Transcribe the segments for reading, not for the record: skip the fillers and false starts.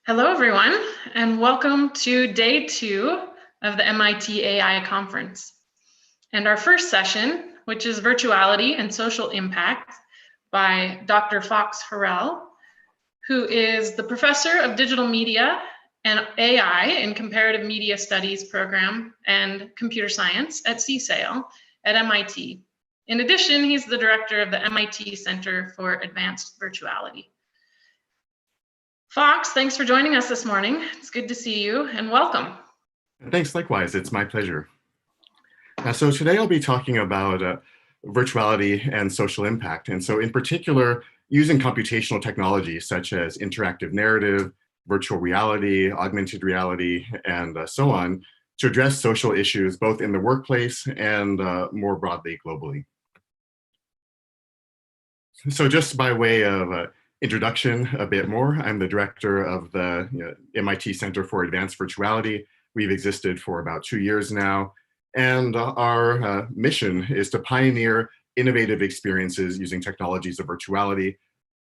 Hello, everyone, and welcome to day 2 of the MIT AI conference. And our first session, which is Virtuality and Social Impact by Dr. Fox Harrell, who is the professor of digital media and AI in Comparative Media Studies program and computer science at CSAIL at MIT. In addition, he's the director of the MIT Center for Advanced Virtuality. Fox, thanks for joining us this morning. It's good to see you and welcome. Thanks, likewise. It's my pleasure. So today I'll be talking about virtuality and social impact. And so in particular, using computational technologies such as interactive narrative, virtual reality, augmented reality, and so on to address social issues both in the workplace and more broadly globally. So just by way of introduction a bit more, I'm the director of the MIT Center for Advanced Virtuality. We've existed for about 2 years now, and our mission is to pioneer innovative experiences using technologies of virtuality.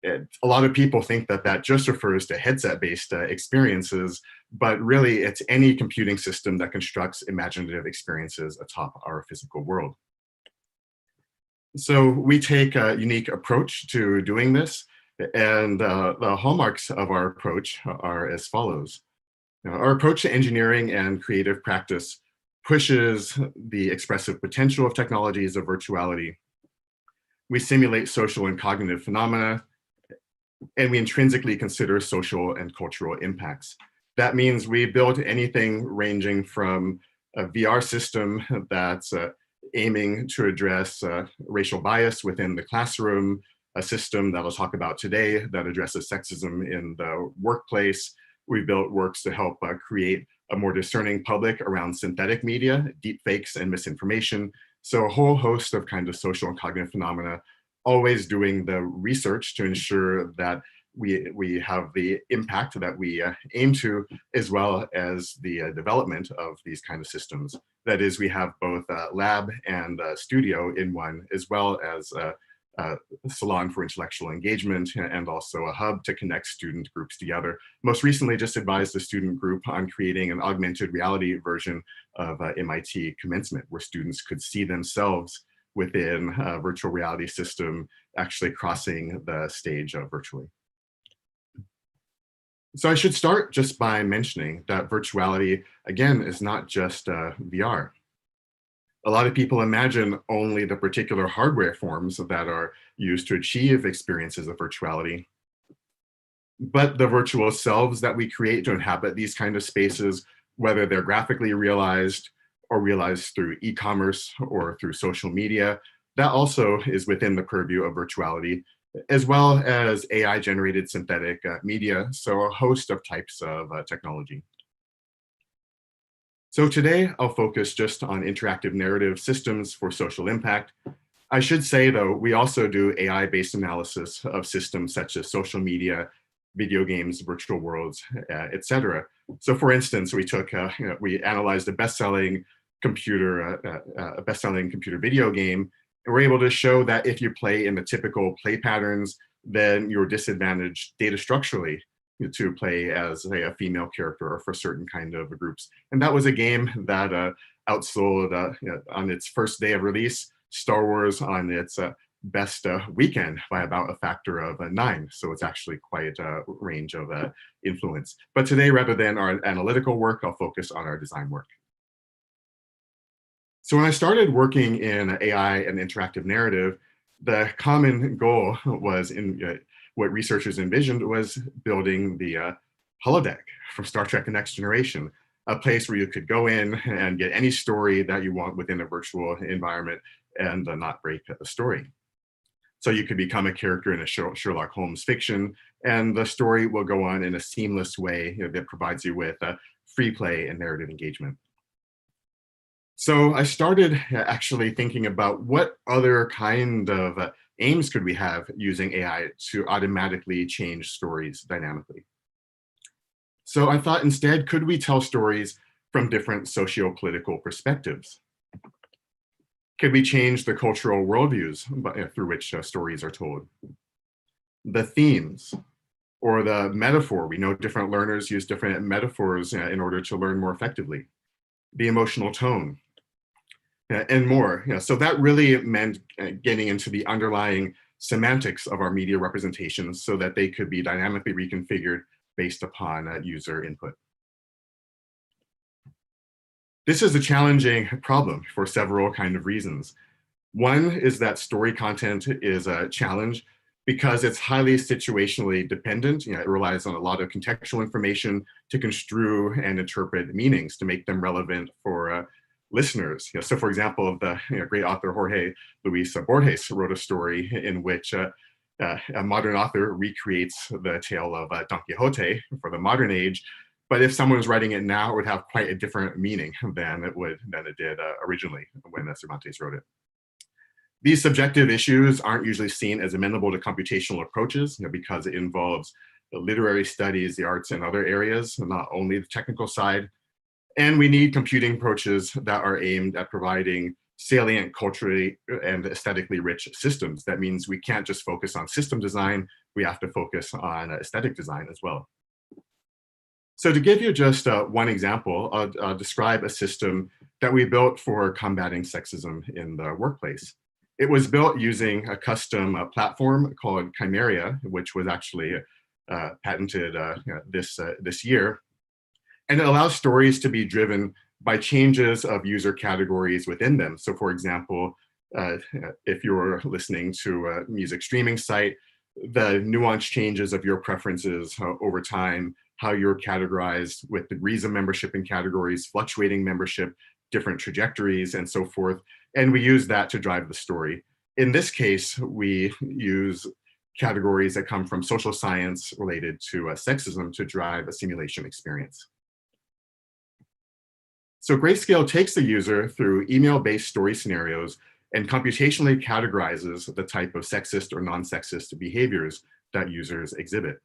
A lot of people think that that just refers to headset-based experiences, but really it's any computing system that constructs imaginative experiences atop our physical world. So we take a unique approach to doing this, and the hallmarks of our approach are as follows. Our approach to engineering and creative practice pushes the expressive potential of technologies of virtuality. We simulate social and cognitive phenomena, and we intrinsically consider social and cultural impacts. That means we build anything ranging from a VR system that's aiming to address racial bias within the classroom, a system that I'll talk about today that addresses sexism in the workplace. We built works to help create a more discerning public around synthetic media, deepfakes, and misinformation. So a whole host of kind of social and cognitive phenomena, always doing the research to ensure that we have the impact that we aim to, as well as the development of these kind of systems. That is, we have both lab and studio in one, as well as a salon for intellectual engagement, and also a hub to connect student groups together. Most recently, just advised a student group on creating an augmented reality version of MIT Commencement, where students could see themselves within a virtual reality system, actually crossing the stage virtually. So I should start just by mentioning that virtuality, again, is not just VR. A lot of people imagine only the particular hardware forms that are used to achieve experiences of virtuality. But the virtual selves that we create to inhabit these kind of spaces, whether they're graphically realized or realized through e-commerce or through social media, that also is within the purview of virtuality, as well as AI-generated synthetic media, so a host of types of technology. So today, I'll focus just on interactive narrative systems for social impact. I should say, though, we also do AI-based analysis of systems such as social media, video games, virtual worlds, etc. So for instance, we analyzed a best-selling computer video game, and we're able to show that if you play in the typical play patterns, then you're disadvantaged data structurally to play as a female character or for certain kind of groups. And that was a game that outsold on its first day of release, Star Wars on its best weekend by about a factor of 9. So it's actually quite a range of influence. But today, rather than our analytical work, I'll focus on our design work. So when I started working in AI and interactive narrative, the common goal was what researchers envisioned was building the holodeck from Star Trek: The Next Generation, a place where you could go in and get any story that you want within a virtual environment and not break the story. So you could become a character in a Sherlock Holmes fiction, and the story will go on in a seamless way that provides you with free play and narrative engagement. So I started actually thinking about what other kind of aims could we have using AI to automatically change stories dynamically. So I thought instead, could we tell stories from different socio-political perspectives? Could we change the cultural worldviews through which stories are told? The themes, Or the metaphor, we know different learners use different metaphors in order to learn more effectively. The emotional tone, and more. So that really meant getting into the underlying semantics of our media representations so that they could be dynamically reconfigured based upon user input. This is a challenging problem for several kind of reasons. One is that story content is a challenge because it's highly situationally dependent. It relies on a lot of contextual information to construe and interpret meanings to make them relevant for listeners. So for example, the great author Jorge Luis Borges wrote a story in which a modern author recreates the tale of Don Quixote for the modern age. But if someone was writing it now, it would have quite a different meaning than it did originally when Cervantes wrote it. These subjective issues aren't usually seen as amenable to computational approaches, because it involves the literary studies, the arts, and other areas, not only the technical side. And we need computing approaches that are aimed at providing salient, culturally and aesthetically rich systems. That means we can't just focus on system design, we have to focus on aesthetic design as well. So to give you just one example, I'll describe a system that we built for combating sexism in the workplace. It was built using a custom platform called Chimeria, which was actually patented this year. And it allows stories to be driven by changes of user categories within them. So for example, if you're listening to a music streaming site, the nuanced changes of your preferences over time, how you're categorized with degrees of membership in categories, fluctuating membership, different trajectories, and so forth. And we use that to drive the story. In this case, we use categories that come from social science related to sexism to drive a simulation experience. So Grayscale takes the user through email-based story scenarios and computationally categorizes the type of sexist or non-sexist behaviors that users exhibit.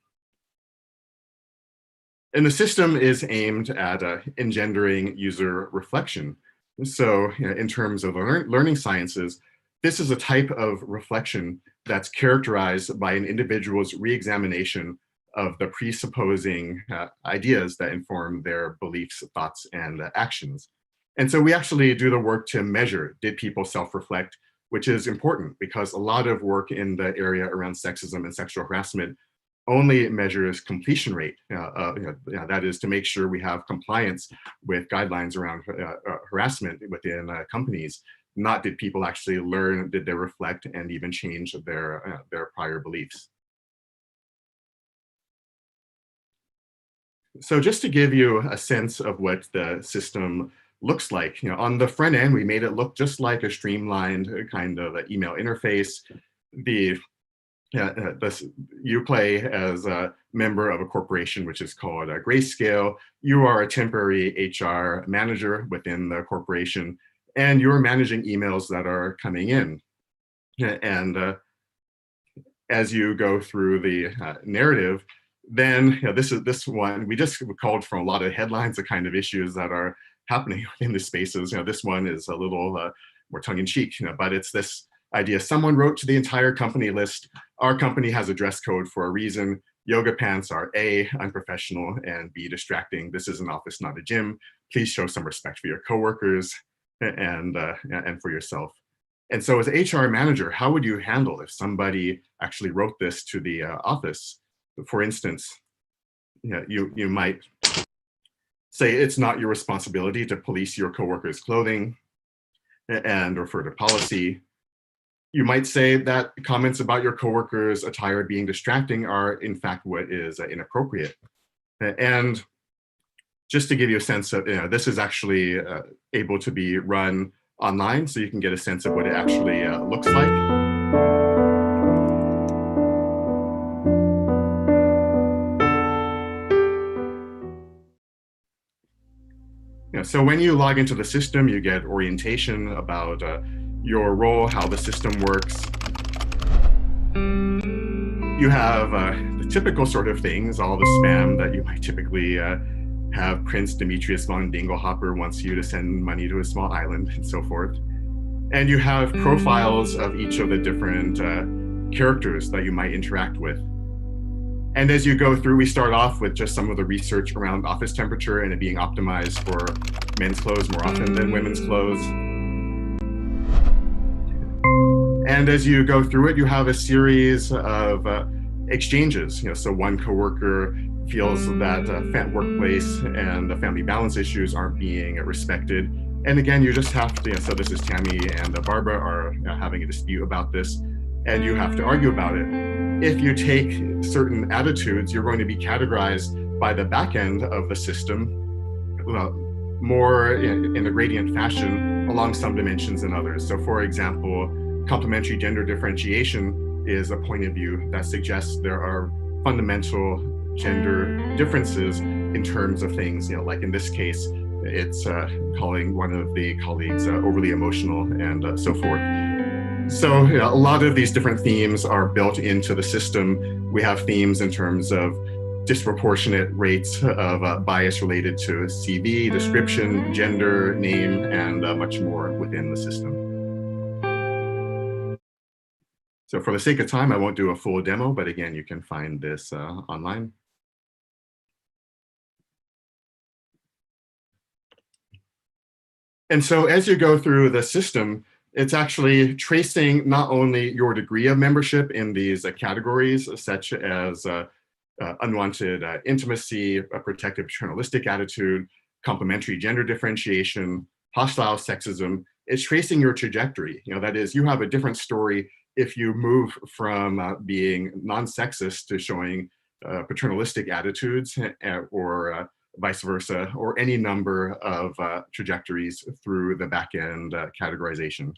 And the system is aimed at engendering user reflection. So in terms of learning sciences, this is a type of reflection that's characterized by an individual's re-examination of the presupposing ideas that inform their beliefs, thoughts, and actions. And so we actually do the work to measure, did people self-reflect, which is important because a lot of work in the area around sexism and sexual harassment only measures completion rate. That is to make sure we have compliance with guidelines around harassment within companies. Not did people actually learn, did they reflect and even change their prior beliefs. So just to give you a sense of what the system looks like, on the front end, we made it look just like a streamlined kind of email interface. You play as a member of a corporation, which is called Grayscale. You are a temporary HR manager within the corporation, and you're managing emails that are coming in. And as you go through the narrative, then this one, we just called from a lot of headlines, the kind of issues that are happening in the spaces. This one is a little more tongue-in-cheek, but it's this idea. Someone wrote to the entire company list, our company has a dress code for a reason. Yoga pants are A, unprofessional, and B, distracting. This is an office, not a gym. Please show some respect for your coworkers and for yourself. And so as HR manager, how would you handle if somebody actually wrote this to the office? For instance, you might say it's not your responsibility to police your coworkers' clothing and refer to policy. You might say that comments about your coworkers' attire being distracting are in fact what is inappropriate. And just to give you a sense of, this is actually able to be run online, so you can get a sense of what it actually looks like. So when you log into the system, you get orientation about your role, how the system works. You have the typical sort of things, all the spam that you might typically have. Prince Demetrius von Dinglehopper wants you to send money to a small island and so forth. And you have profiles of each of the different characters that you might interact with. And as you go through, we start off with just some of the research around office temperature and it being optimized for men's clothes more often than women's clothes. And as you go through it, you have a series of exchanges. So one coworker feels that workplace and family balance issues aren't being respected. And again, you just have to, so this is Tammy and Barbara are having a dispute about this, and you have to argue about it. If you take certain attitudes, you're going to be categorized by the back end of the system more in a gradient fashion along some dimensions than others. So for example, complementary gender differentiation is a point of view that suggests there are fundamental gender differences in terms of things, like in this case, it's calling one of the colleagues overly emotional and so forth. So a lot of these different themes are built into the system. We have themes in terms of disproportionate rates of bias related to CV, description, gender, name, and much more within the system. So for the sake of time, I won't do a full demo, but again, you can find this online. And so as you go through the system, it's actually tracing not only your degree of membership in these categories, such as unwanted intimacy, a protective paternalistic attitude, complementary gender differentiation, hostile sexism. It's tracing your trajectory. That is, you have a different story if you move from being non-sexist to showing paternalistic attitudes or vice versa, or any number of trajectories through the back-end categorization.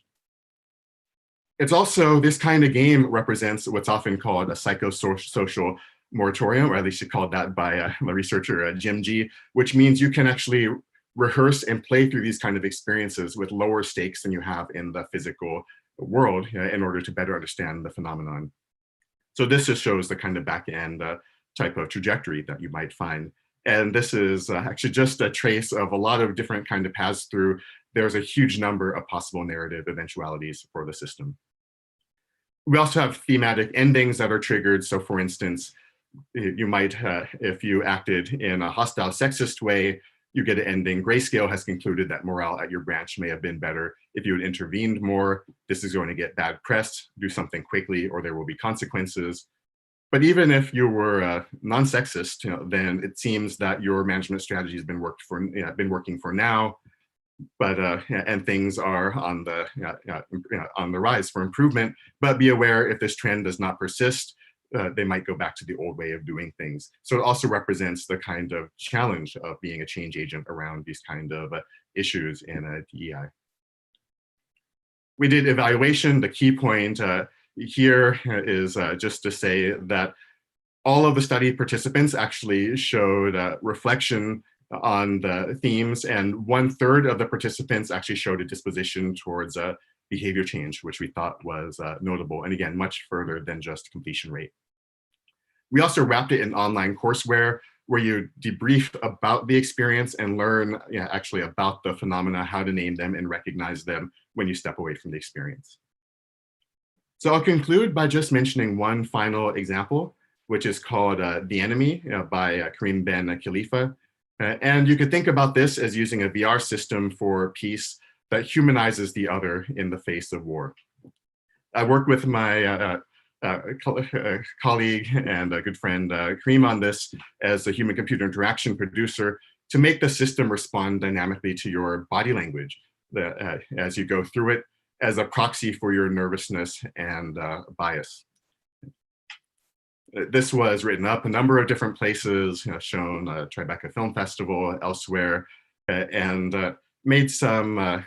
It's also, this kind of game represents what's often called a psychosocial moratorium, or at least you called that by the researcher Jim G, which means you can actually rehearse and play through these kind of experiences with lower stakes than you have in the physical world in order to better understand the phenomenon. So this just shows the kind of back-end type of trajectory that you might find. And this is actually just a trace of a lot of different kind of paths through. There's a huge number of possible narrative eventualities for the system. We also have thematic endings that are triggered. So for instance, you might, if you acted in a hostile sexist way, you get an ending. Grayscale has concluded that morale at your branch may have been better. If you had intervened more, this is going to get bad press, do something quickly, or there will be consequences. But even if you were non-sexist, then it seems that your management strategy has been working for now, but and things are on the rise for improvement. But be aware, if this trend does not persist, they might go back to the old way of doing things. So it also represents the kind of challenge of being a change agent around these kind of issues in a DEI. We did evaluation. The key point here is just to say that all of the study participants actually showed reflection on the themes, and 1/3 of the participants actually showed a disposition towards behavior change, which we thought was notable, and again, much further than just completion rate. We also wrapped it in online courseware where you debrief about the experience and learn actually about the phenomena, how to name them and recognize them when you step away from the experience. So I'll conclude by just mentioning one final example, which is called The Enemy by Karim Ben Khalifa. And you could think about this as using a VR system for peace that humanizes the other in the face of war. I worked with my colleague and a good friend Karim on this as a human-computer interaction producer to make the system respond dynamically to your body language as you go through it, as a proxy for your nervousness and bias. This was written up a number of different places, shown at Tribeca Film Festival, elsewhere, and made some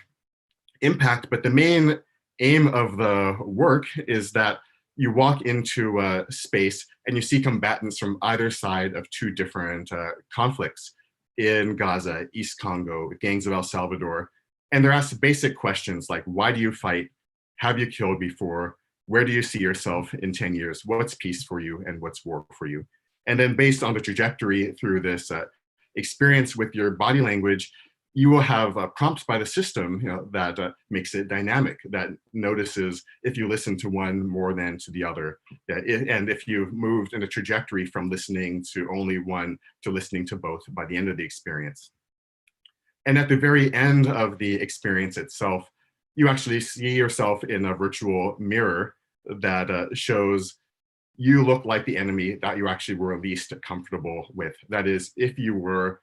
impact. But the main aim of the work is that you walk into a space and you see combatants from either side of two different conflicts in Gaza, East Congo, gangs of El Salvador. And they're asked basic questions like, why do you fight? Have you killed before? Where do you see yourself in 10 years? What's peace for you and what's war for you? And then based on the trajectory through this experience with your body language, you will have prompts by the system, that makes it dynamic, that notices if you listen to one more than to the other, and if you've moved in a trajectory from listening to only one to listening to both by the end of the experience. And at the very end of the experience itself, you actually see yourself in a virtual mirror that shows you look like the enemy that you actually were least comfortable with. That is, if you were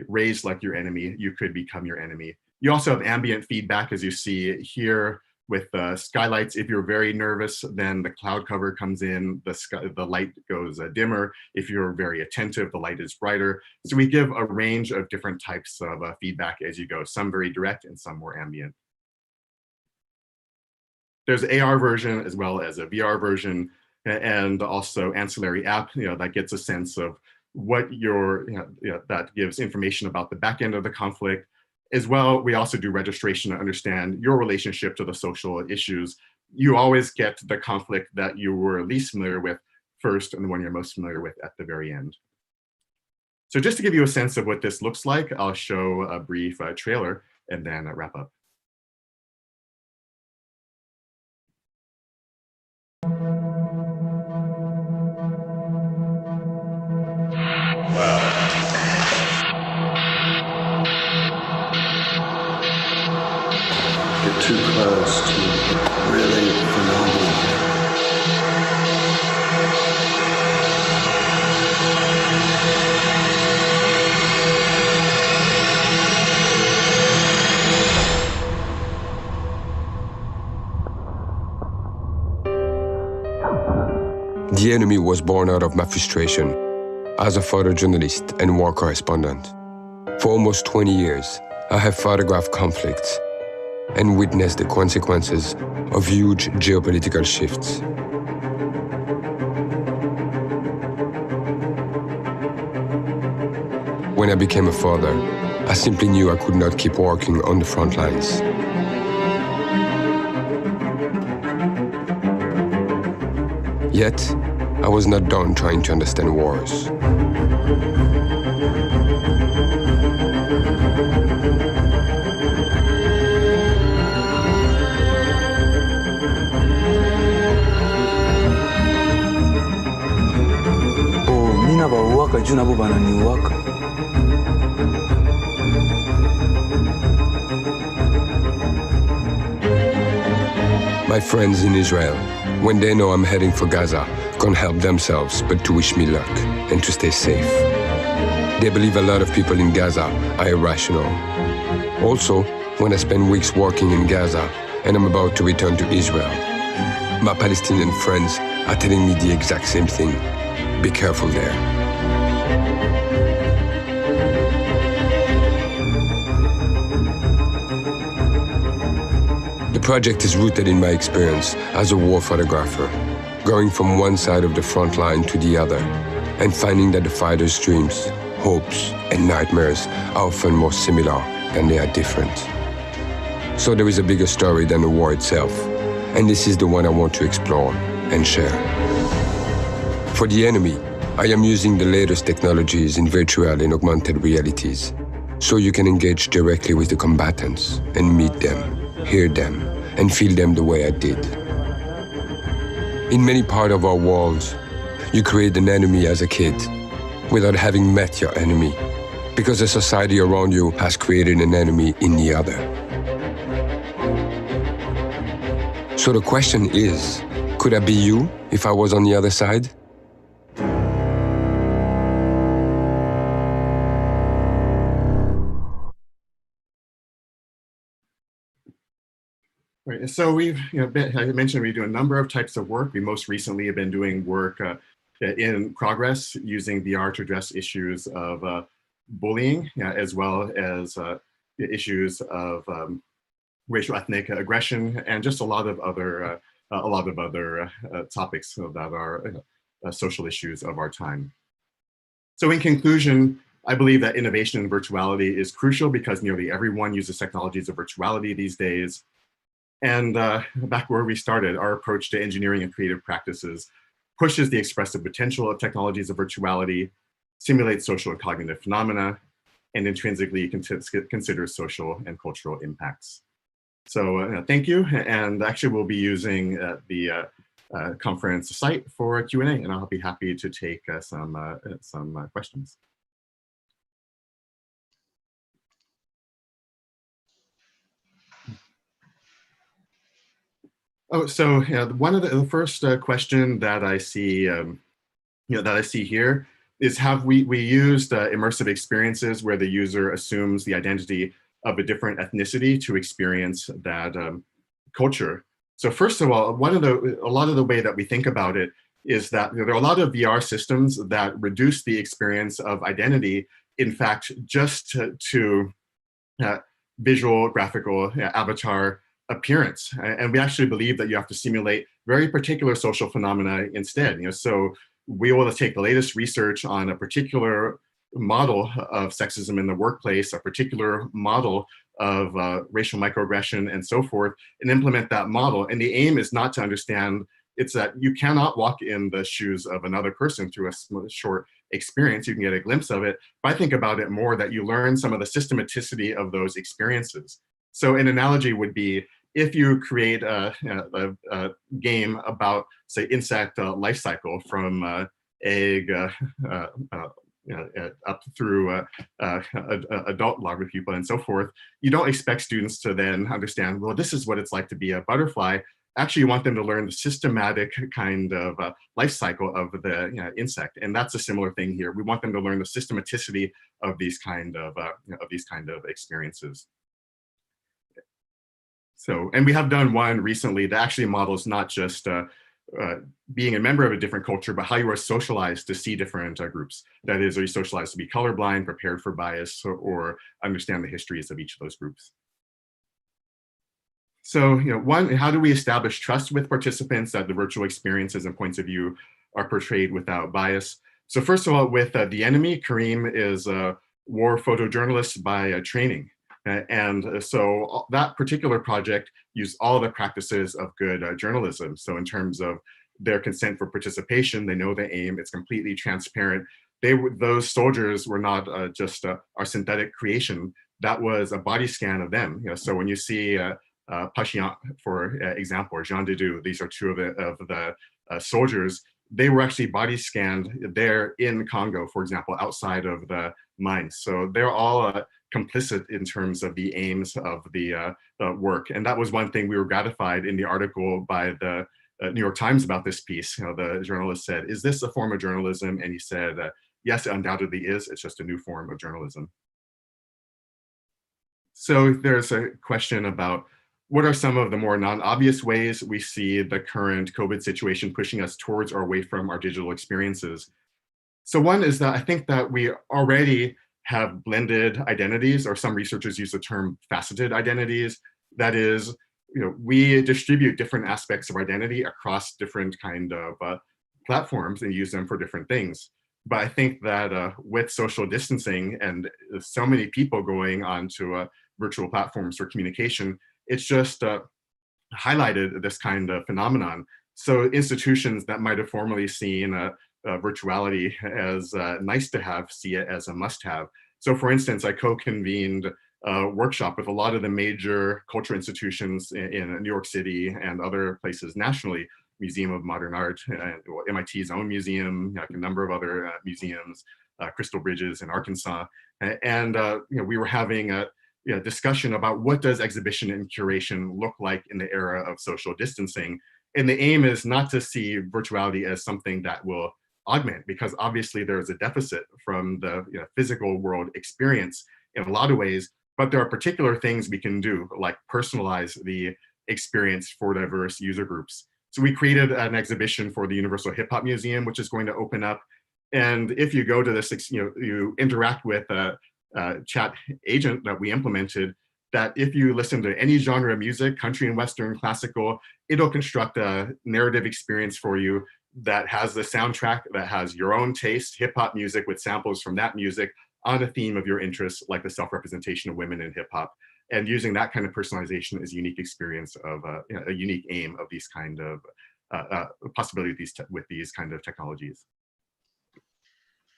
raised like your enemy, you could become your enemy. You also have ambient feedback, as you see here with skylights. If you're very nervous, then the cloud cover comes in, the light goes dimmer. If you're very attentive, the light is brighter. So we give a range of different types of feedback as you go, some very direct and some more ambient. There's an AR version as well as a VR version, and also ancillary app, that gets a sense of what that gives information about the back end of the conflict. As well, we also do registration to understand your relationship to the social issues. You always get the conflict that you were least familiar with first and the one you're most familiar with at the very end. So just to give you a sense of what this looks like, I'll show a brief trailer and then wrap up. Too close to really phenomenal. The enemy was born out of my frustration as a photojournalist and war correspondent. For almost 20 years, I have photographed conflicts and witnessed the consequences of huge geopolitical shifts. When I became a father, I simply knew I could not keep working on the front lines. Yet, I was not done trying to understand wars. My friends in Israel, when they know I'm heading for Gaza, can't help themselves but to wish me luck and to stay safe. They believe a lot of people in Gaza are irrational. Also, when I spend weeks working in Gaza and I'm about to return to Israel, my Palestinian friends are telling me the exact same thing. Be careful there. The project is rooted in my experience as a war photographer, going from one side of the front line to the other, and finding that the fighters' dreams, hopes, and nightmares are often more similar than they are different. So there is a bigger story than the war itself, and this is the one I want to explore and share. For the enemy, I am using the latest technologies in virtual and augmented realities, so you can engage directly with the combatants and meet them, hear them, and feel them the way I did. In many parts of our world, you create an enemy as a kid without having met your enemy, because the society around you has created an enemy in the other. So the question is, could I be you if I was on the other side? Right. So we've, I mentioned we do a number of types of work. We most recently have been doing work in progress using VR to address issues of bullying, as well as issues of racial ethnic aggression, and just a lot of other topics that are social issues of our time. So in conclusion, I believe that innovation in virtuality is crucial because nearly everyone uses technologies of virtuality these days. And back where we started, our approach to engineering and creative practices pushes the expressive potential of technologies of virtuality, simulates social and cognitive phenomena, and intrinsically consider social and cultural impacts. So thank you, and actually we'll be using the conference site for Q&A, and I'll be happy to take some questions. Oh, so one of the first question that I see, that I see here is have we used immersive experiences where the user assumes the identity of a different ethnicity to experience that culture. So first of all, a lot of the way that we think about it is that there are a lot of VR systems that reduce the experience of identity, in fact, just to visual, graphical, avatar appearance. And we actually believe that you have to simulate very particular social phenomena instead. So we will take the latest research on a particular model of sexism in the workplace, a particular model of racial microaggression and so forth, and implement that model. And the aim is not to understand, it's that you cannot walk in the shoes of another person through a short experience. You can get a glimpse of it, but I think about it more that you learn some of the systematicity of those experiences. So an analogy would be, if you create a game about, say, insect life cycle from egg up through adult larvae pupa and so forth, you don't expect students to then understand, well, this is what it's like to be a butterfly. Actually, you want them to learn the systematic kind of life cycle of the insect, and that's a similar thing here. We want them to learn the systematicity of these kind of experiences. So, and we have done one recently that actually models not just being a member of a different culture, but how you are socialized to see different groups. That is, are you socialized to be colorblind, prepared for bias, or understand the histories of each of those groups? So, one, how do we establish trust with participants that the virtual experiences and points of view are portrayed without bias? So first of all, with The Enemy, Kareem is a war photojournalist by training. And so that particular project used all the practices of good journalism. So in terms of their consent for participation, they know the aim, it's completely transparent. Those soldiers were not just our synthetic creation, that was a body scan of them. So when you see Patient, for example, or Jean Didou, these are two of the soldiers, they were actually body scanned there in Congo, for example, outside of the mines. So they're all complicit in terms of the aims of the work. And that was one thing we were gratified in the article by the New York Times about this piece. The journalist said, is this a form of journalism? And he said, yes, it undoubtedly is. It's just a new form of journalism. So there's a question about what are some of the more non-obvious ways we see the current COVID situation pushing us towards or away from our digital experiences? So one is that I think that we already have blended identities, or some researchers use the term faceted identities. That is, we distribute different aspects of identity across different kind of platforms and use them for different things. But I think that with social distancing and so many people going onto virtual platforms for communication, it's just highlighted this kind of phenomenon. So institutions that might have formerly seen virtuality as nice to have, see it as a must-have. So for instance, I co-convened a workshop with a lot of the major culture institutions in New York City and other places nationally, Museum of Modern Art, MIT's own museum, a number of other museums, Crystal Bridges in Arkansas. And we were having a discussion about what does exhibition and curation look like in the era of social distancing. And the aim is not to see virtuality as something that will augment, because obviously there is a deficit from the physical world experience in a lot of ways, but there are particular things we can do, like personalize the experience for diverse user groups. So we created an exhibition for the Universal Hip Hop Museum, which is going to open up. And if you go to this, you interact with a chat agent that we implemented, that if you listen to any genre of music, country and Western, classical, it'll construct a narrative experience for you that has the soundtrack that has your own taste, hip hop music with samples from that music on a theme of your interest, like the self-representation of women in hip hop. And using that kind of personalization is a unique experience of a unique aim of these kind of possibilities with these kind of technologies.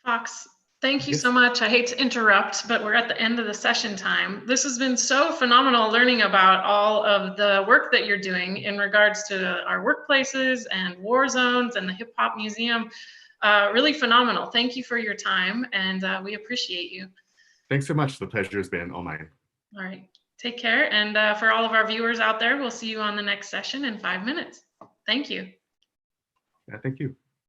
Fox, Thank you Yes. so much. I hate to interrupt, but we're at the end of the session time. This has been so phenomenal learning about all of the work that you're doing in regards to our workplaces and war zones and the Hip Hop Museum. Really phenomenal. Thank you for your time, and we appreciate you. Thanks so much. The pleasure has been all mine. All right. Take care. And for all of our viewers out there, we'll see you on the next session in 5 minutes. Thank you. Yeah, thank you.